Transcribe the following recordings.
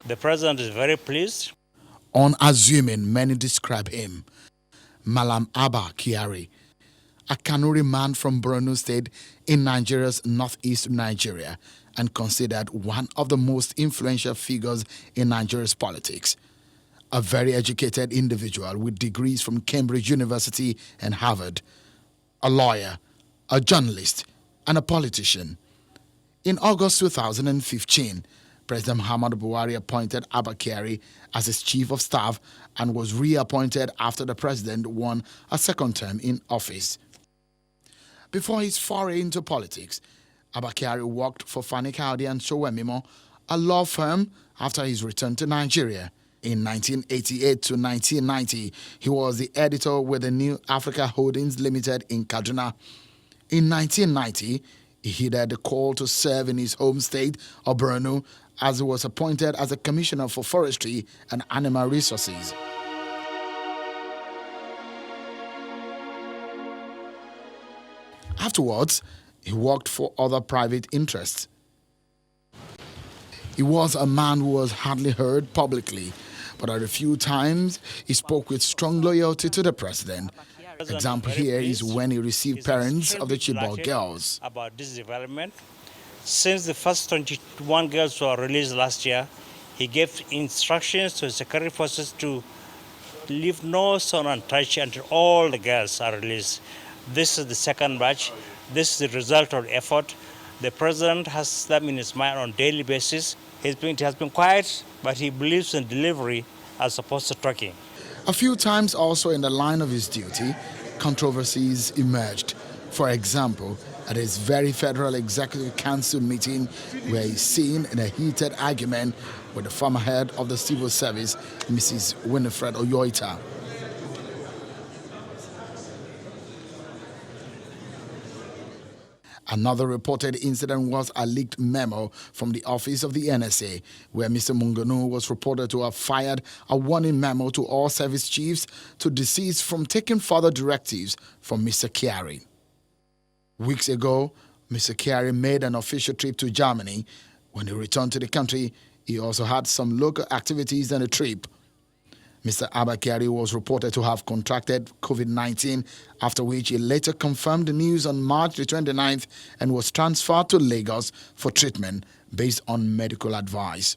The president is very pleased. Unassuming, many describe him. Malam Abba Kyari, a Kanuri man from Borno State in Nigeria's northeast Nigeria, and considered one of the most influential figures in Nigeria's politics. A very educated individual with degrees from Cambridge University and Harvard, a lawyer, a journalist, and a politician. In August 2015, President Muhammadu Buhari appointed Abba Kyari as his chief of staff and was reappointed after the president won a second term in office. Before his foray into politics, Abba Kyari worked for Fani Kaudi and Sowemimo, a law firm, after his return to Nigeria. In 1988 to 1990, he was the editor with the New Africa Holdings Limited in Kaduna. In 1990, he heeded the call to serve in his home state of Borno as he was appointed as a Commissioner for Forestry and Animal Resources. Afterwards, he worked for other private interests. He was a man who was hardly heard publicly, but at a few times he spoke with strong loyalty to the president. Example here is when he received parents of the Chibok girls. About this development, since the first 21 girls were released last year, he gave instructions to the security forces to leave no stone untouched until all the girls are released. This is the second batch. This is the result of the effort. The president has them in his mind on a daily basis. It has been quiet, but he believes in delivery as opposed to talking. A few times also in the line of his duty, controversies emerged. For example, at his very Federal Executive Council meeting, where he's seen in a heated argument with the former head of the civil service, Mrs. Winifred Oyoita. Another reported incident was a leaked memo from the office of the NSA, where Mr. Mungunu was reported to have fired a warning memo to all service chiefs to desist from taking further directives from Mr. Kyari. Weeks ago, Mr. Kyari made an official trip to Germany. When he returned to the country, he also had some local activities on the trip. Mr. Abba Kyari was reported to have contracted COVID-19, after which he later confirmed the news on March the 29th and was transferred to Lagos for treatment based on medical advice.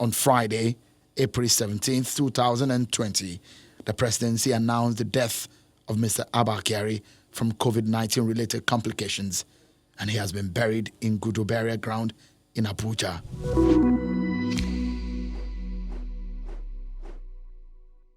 On Friday, April 17, 2020, the presidency announced the death of Mr. Abba Kyari from COVID-19 related complications, and he has been buried in Gudu burial ground in Abuja.